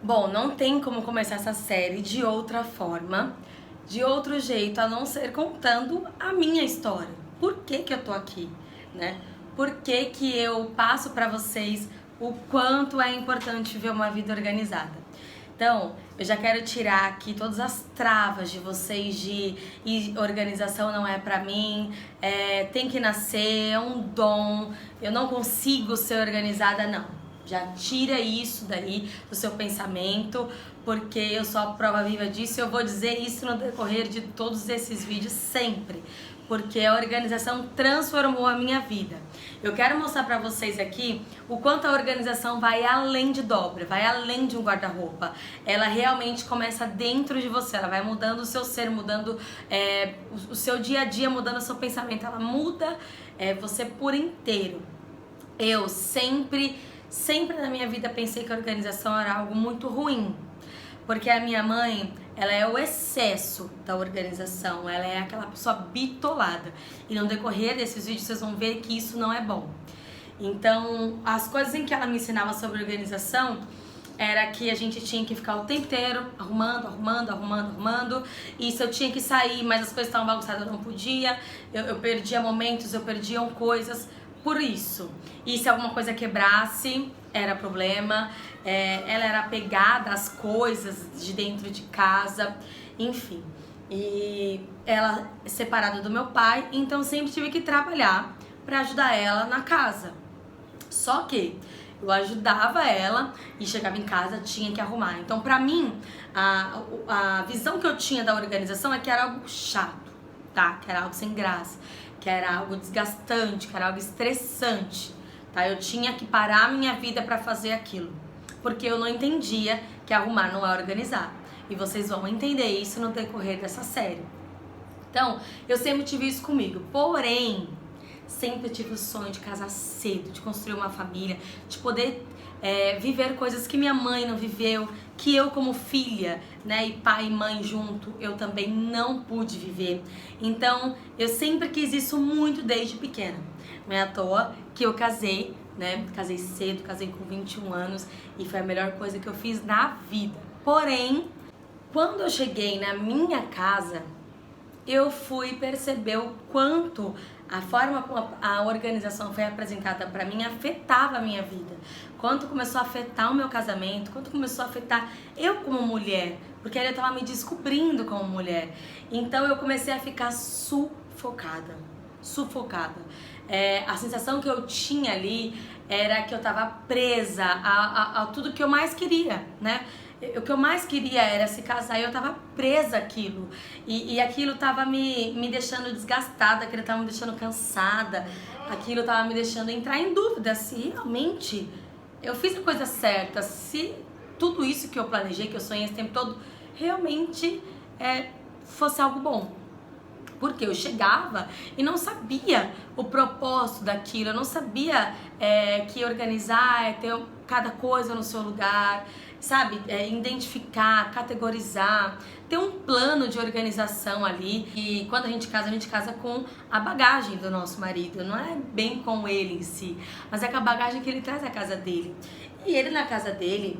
Bom, não tem como começar essa série de outra forma, de outro jeito, a não ser contando a minha história. Por que que eu tô aqui, né? Por que que eu passo pra vocês o quanto é importante ver uma vida organizada? Então, eu já quero tirar aqui todas as travas de vocês de organização não é pra mim, tem que nascer, é um dom, eu não consigo ser organizada, não. Já tira isso daí do seu pensamento, porque eu sou a prova viva disso e eu vou dizer isso no decorrer de todos esses vídeos sempre, porque a organização transformou a minha vida. Eu quero mostrar pra vocês aqui o quanto a organização vai além de dobra, vai além de um guarda-roupa. Ela realmente começa dentro de você, ela vai mudando o seu ser, mudando o seu dia a dia, mudando o seu pensamento, ela muda você por inteiro. Eu sempre na minha vida pensei que a organização era algo muito ruim, porque a minha mãe, ela é o excesso da organização, ela é aquela pessoa bitolada, e no decorrer desses vídeos vocês vão ver que isso não é bom. Então, as coisas em que ela me ensinava sobre organização era que a gente tinha que ficar o tempo inteiro arrumando, e se eu tinha que sair, mas as coisas estavam bagunçadas, eu não podia, eu perdia momentos, eu perdia coisas por isso. E se alguma coisa quebrasse, era problema. Ela era apegada às coisas de dentro de casa, enfim. E ela é separada do meu pai, então sempre tive que trabalhar para ajudar ela na casa. Só que eu ajudava ela e chegava em casa, tinha que arrumar. Então, pra mim, a visão que eu tinha da organização é que era algo chato, tá? Que era algo sem graça, que era algo desgastante, que era algo estressante, tá? Eu tinha que parar a minha vida pra fazer aquilo, porque eu não entendia que arrumar não é organizar. E vocês vão entender isso no decorrer dessa série. Então, eu sempre tive isso comigo, porém, sempre tive o sonho de casar cedo, de construir uma família, de poder viver coisas que minha mãe não viveu, que eu como filha, né, e pai e mãe junto, eu também não pude viver. Então, eu sempre quis isso muito desde pequena. Não é à toa que eu casei, né, casei cedo, casei com 21 anos e foi a melhor coisa que eu fiz na vida. Porém, quando eu cheguei na minha casa, eu fui perceber o quanto a forma como a organização foi apresentada para mim afetava a minha vida. Quanto começou a afetar o meu casamento, quanto começou a afetar eu como mulher, porque eu estava me descobrindo como mulher. Então eu comecei a ficar sufocada. A sensação que eu tinha ali era que eu estava presa a tudo que eu mais queria, né? O que eu mais queria era se casar e eu tava presa àquilo. E aquilo tava me deixando desgastada, aquilo tava me deixando cansada, aquilo tava me deixando entrar em dúvida se realmente eu fiz a coisa certa, se tudo isso que eu planejei, que eu sonhei esse tempo todo, realmente fosse algo bom. Porque eu chegava e não sabia o propósito daquilo, eu não sabia que organizar é ter cada coisa no seu lugar, sabe? Identificar, categorizar, ter um plano de organização ali. E quando a gente casa com a bagagem do nosso marido, não é bem com ele em si, mas é com a bagagem que ele traz à casa dele. E ele na casa dele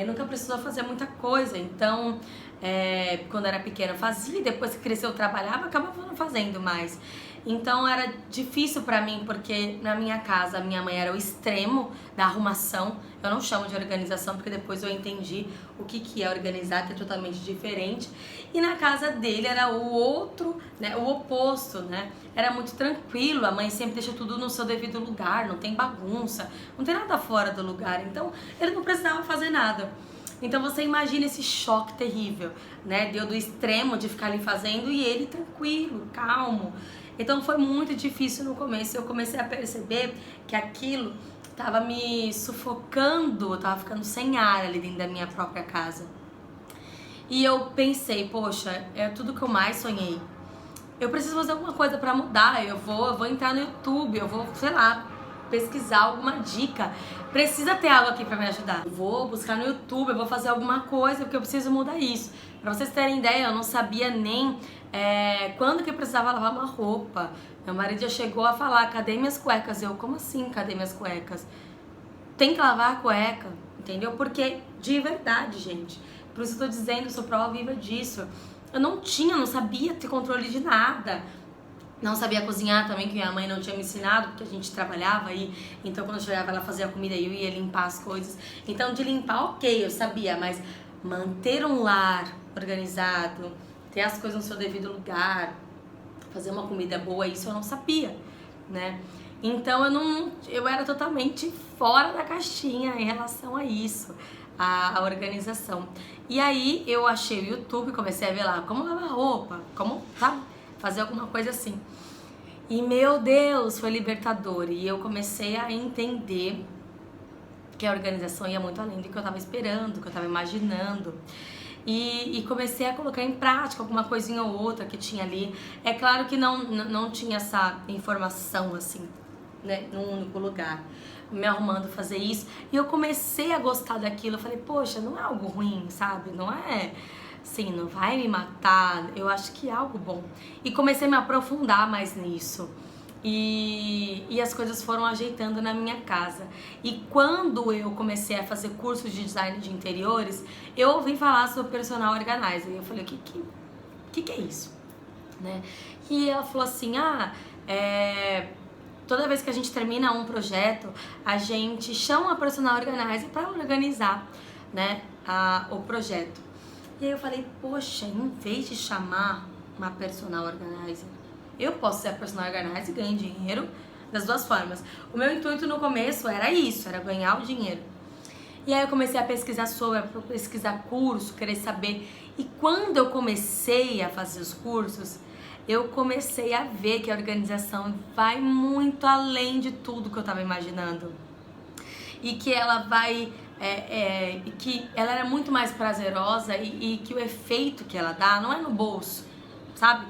nunca precisou fazer muita coisa, então quando era pequena fazia, depois que cresceu eu trabalhava, acabava não fazendo mais. Então era difícil pra mim, porque na minha casa a minha mãe era o extremo da arrumação. Eu não chamo de organização, porque depois eu entendi o que é organizar, que é totalmente diferente. E na casa dele era o outro, né, o oposto, né? Era muito tranquilo, a mãe sempre deixa tudo no seu devido lugar, não tem bagunça, não tem nada fora do lugar. Então ele não precisava fazer nada. Então você imagina esse choque terrível, né? Deu do extremo de ficar ali fazendo e ele tranquilo, calmo. Então foi muito difícil no começo. Eu comecei a perceber que aquilo tava me sufocando, eu tava ficando sem ar ali dentro da minha própria casa. E eu pensei, poxa, é tudo que eu mais sonhei. Eu preciso fazer alguma coisa pra mudar. Eu vou entrar no YouTube, eu vou, sei lá, pesquisar alguma dica. Precisa ter algo aqui pra me ajudar. Eu vou buscar no YouTube, eu vou fazer alguma coisa, porque eu preciso mudar isso. Pra vocês terem ideia, eu não sabia nem quando que eu precisava lavar uma roupa. Meu marido já chegou a falar, cadê minhas cuecas? Eu, como assim, cadê minhas cuecas? Tem que lavar a cueca. entendeu? Porque, de verdade, gente, por isso eu tô dizendo, eu sou prova viva disso. Eu não sabia ter controle de nada. Não sabia cozinhar também, que minha mãe não tinha me ensinado, porque a gente trabalhava aí. Então, quando eu chegava, ela fazia comida e eu ia limpar as coisas. Então, de limpar, ok, eu sabia, mas manter um lar organizado, ter as coisas no seu devido lugar, fazer uma comida boa, isso eu não sabia, né? Então, eu era totalmente fora da caixinha em relação a isso, a organização. E aí, eu achei o YouTube, comecei a ver lá como lavar roupa, como, sabe? Fazer alguma coisa assim. E meu Deus, foi libertador. E eu comecei a entender que a organização ia muito além do que eu tava esperando, do que eu tava imaginando. E comecei a colocar em prática alguma coisinha ou outra que tinha ali. É claro que não tinha essa informação assim, né, num único lugar, me arrumando fazer isso. E eu comecei a gostar daquilo. Eu falei, poxa, não é algo ruim, sabe? Não é... Sim, não vai me matar, eu acho que é algo bom. E comecei a me aprofundar mais nisso. E as coisas foram ajeitando na minha casa. E quando eu comecei a fazer cursos de design de interiores, eu ouvi falar sobre personal organizer. E eu falei, o que é isso? Né? E ela falou assim, toda vez que a gente termina um projeto, a gente chama a personal organizer para organizar, né, o projeto. E aí eu falei, poxa, em vez de chamar uma personal organizer, eu posso ser a personal organizer e ganhar dinheiro das duas formas. O meu intuito no começo era isso, era ganhar o dinheiro. E aí eu comecei a pesquisar a pesquisar curso, querer saber. E quando eu comecei a fazer os cursos, eu comecei a ver que a organização vai muito além de tudo que eu estava imaginando. E que ela vai... que ela era muito mais prazerosa e que o efeito que ela dá não é no bolso, sabe?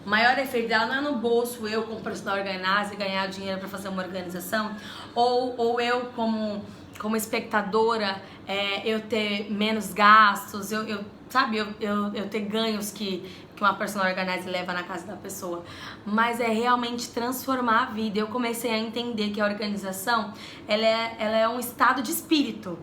O maior efeito dela não é no bolso, eu como personal organizer ganhar dinheiro para fazer uma organização, ou eu como espectadora, eu ter menos gastos, sabe, eu ter ganhos que uma personal organizer leva na casa da pessoa, mas é realmente transformar a vida. Eu comecei a entender que a organização, ela é um estado de espírito.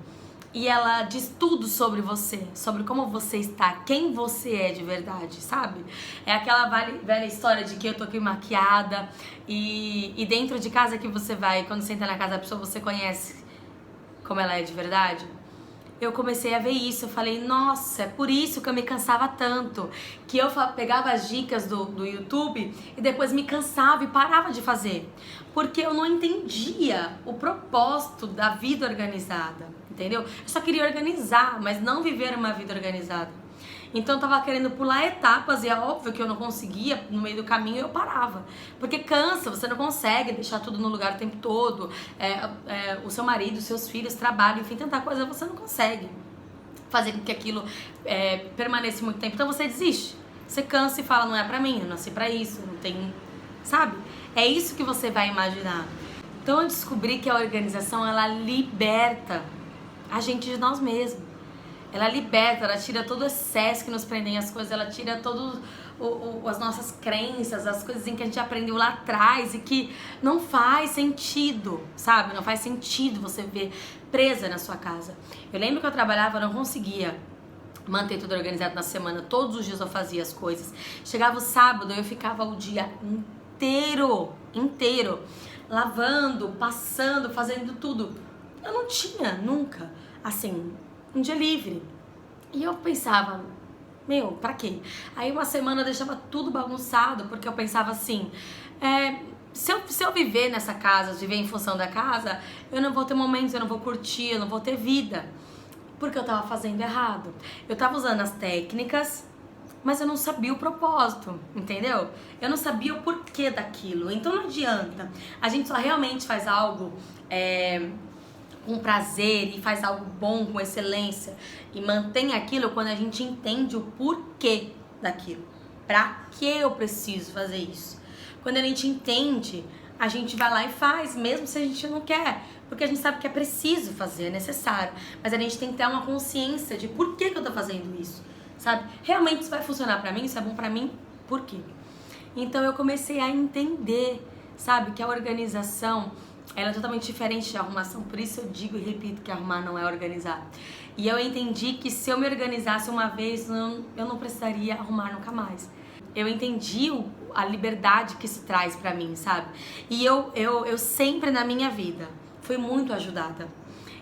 E ela diz tudo sobre você, sobre como você está, quem você é de verdade, sabe? É aquela velha história de que eu tô aqui maquiada e dentro de casa que você vai, quando você entra na casa da pessoa, você conhece como ela é de verdade. Eu comecei a ver isso, eu falei, nossa, é por isso que eu me cansava tanto, que eu pegava as dicas do YouTube e depois me cansava e parava de fazer, porque eu não entendia o propósito da vida organizada, entendeu? Eu só queria organizar, mas não viver uma vida organizada. Então eu tava querendo pular etapas e é óbvio que eu não conseguia, no meio do caminho eu parava. Porque cansa, você não consegue deixar tudo no lugar o tempo todo. O seu marido, os seus filhos, trabalho, enfim, tanta coisa, você não consegue fazer com que aquilo permaneça muito tempo. Então você desiste. Você cansa e fala, não é pra mim, eu nasci pra isso, não tem... Sabe? É isso que você vai imaginar. Então eu descobri que a organização, ela liberta a gente de nós mesmos. Ela liberta, ela tira todo o excesso que nos prendem as coisas, ela tira todas as nossas crenças, as coisas em que a gente aprendeu lá atrás e que não faz sentido, sabe? Não faz sentido você ver presa na sua casa. Eu lembro que eu trabalhava, eu não conseguia manter tudo organizado na semana, todos os dias eu fazia as coisas. Chegava o sábado, eu ficava o dia inteiro, lavando, passando, fazendo tudo. Eu não tinha nunca, assim... um dia livre. E eu pensava, pra quê? Aí uma semana eu deixava tudo bagunçado, porque eu pensava assim, se eu viver nessa casa, viver em função da casa, eu não vou ter momentos, eu não vou curtir, eu não vou ter vida. Porque eu tava fazendo errado. Eu tava usando as técnicas, mas eu não sabia o propósito, entendeu? Eu não sabia o porquê daquilo. Então não adianta. A gente só realmente faz algo... com prazer e faz algo bom, com excelência e mantém aquilo quando a gente entende o porquê daquilo. Pra que eu preciso fazer isso? Quando a gente entende, a gente vai lá e faz, mesmo se a gente não quer, porque a gente sabe que é preciso fazer, é necessário, mas a gente tem que ter uma consciência de por que eu tô fazendo isso, sabe? Realmente isso vai funcionar pra mim? Isso é bom pra mim? Por quê? Então eu comecei a entender, sabe, que a organização, ela é totalmente diferente de arrumação. Por isso eu digo e repito que arrumar não é organizar. E eu entendi que se eu me organizasse uma vez, eu não precisaria arrumar nunca mais. Eu entendi a liberdade que isso traz pra mim, sabe? E eu sempre na minha vida fui muito ajudada.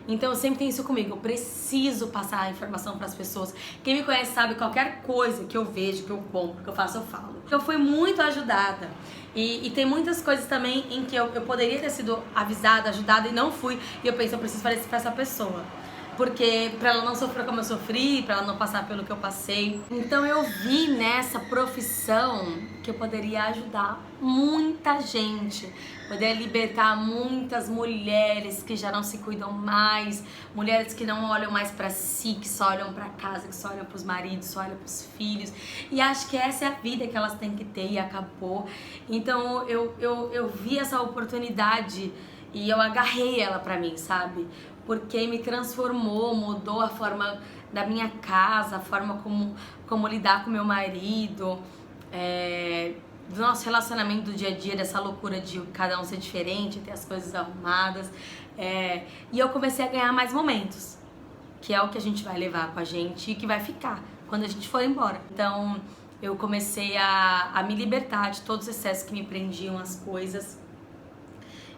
Então eu sempre tenho isso comigo, eu preciso passar a informação para as pessoas. Quem me conhece sabe, qualquer coisa que eu vejo, que eu compro, que eu faço, eu falo. Eu fui muito ajudada. E tem muitas coisas também em que eu poderia ter sido avisada, ajudada e não fui. E eu penso, eu preciso fazer isso pra essa pessoa. Porque pra ela não sofrer como eu sofri, pra ela não passar pelo que eu passei. Então eu vi nessa profissão que eu poderia ajudar muita gente. Poder libertar muitas mulheres que já não se cuidam mais, mulheres que não olham mais pra si, que só olham pra casa, que só olham pros maridos, só olham pros filhos. E acho que essa é a vida que elas têm que ter e acabou. Então eu vi essa oportunidade e eu agarrei ela pra mim, sabe? Porque me transformou, mudou a forma da minha casa, a forma como lidar com meu marido, do nosso relacionamento do dia a dia, dessa loucura de cada um ser diferente, ter as coisas arrumadas. E eu comecei a ganhar mais momentos, que é o que a gente vai levar com a gente e que vai ficar quando a gente for embora. Então eu comecei a me libertar de todos os excessos que me prendiam às coisas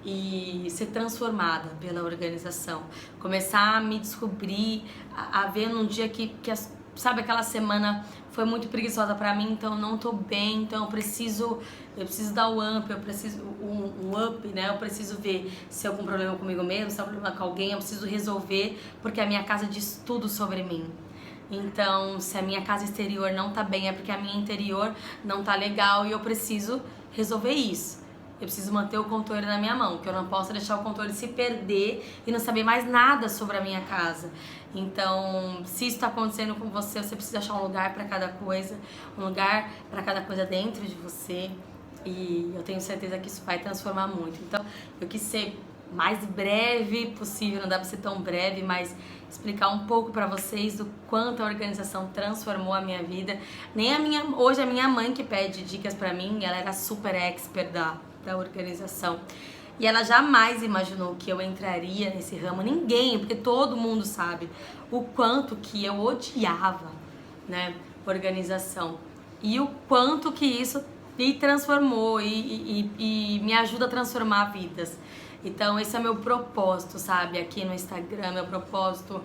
e ser transformada pela organização. Começar a me descobrir, a ver num dia que sabe, aquela semana foi muito preguiçosa pra mim, então eu não tô bem, então eu preciso dar o up, eu preciso um up, né? Eu preciso ver se é algum problema comigo mesmo, se é algum problema com alguém, eu preciso resolver, porque a minha casa diz tudo sobre mim. Então, se a minha casa exterior não tá bem, é porque a minha interior não tá legal e eu preciso resolver isso. Eu preciso manter o controle na minha mão, que eu não posso deixar o controle se perder e não saber mais nada sobre a minha casa. Então, se isso está acontecendo com você, você precisa achar um lugar para cada coisa, um lugar para cada coisa dentro de você. E eu tenho certeza que isso vai transformar muito. Então, eu quis ser mais breve possível, não dá para ser tão breve, mas explicar um pouco para vocês do quanto a organização transformou a minha vida. Hoje a minha mãe que pede dicas para mim, ela era super expert da organização. E ela jamais imaginou que eu entraria nesse ramo. Ninguém, porque todo mundo sabe o quanto que eu odiava, né, organização. E o quanto que isso me transformou e me ajuda a transformar vidas. Então esse é meu propósito, sabe? Aqui no Instagram, meu propósito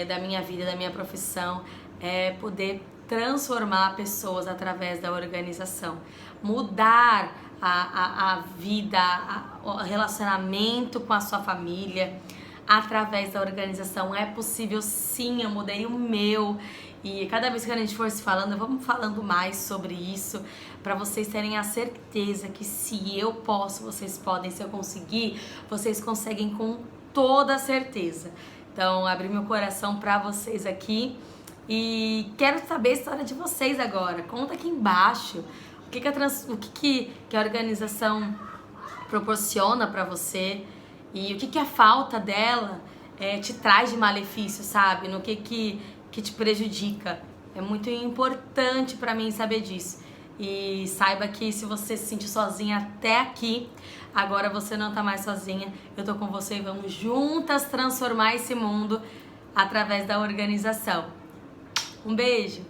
da minha vida, da minha profissão, é poder transformar pessoas através da organização. Mudar a vida, o relacionamento com a sua família através da organização. É possível sim, eu mudei o meu. E cada vez que a gente for se falando, vamos falando mais sobre isso, para vocês terem a certeza que se eu posso, vocês podem, se eu conseguir, vocês conseguem com toda certeza. Então, abri meu coração para vocês aqui e quero saber a história de vocês agora. Conta aqui embaixo o que a organização proporciona para você e o que a falta dela te traz de malefício, sabe? No que te prejudica. É muito importante para mim saber disso. E saiba que se você se sentir sozinha até aqui, agora você não tá mais sozinha. Eu tô com você e vamos juntas transformar esse mundo através da organização. Um beijo!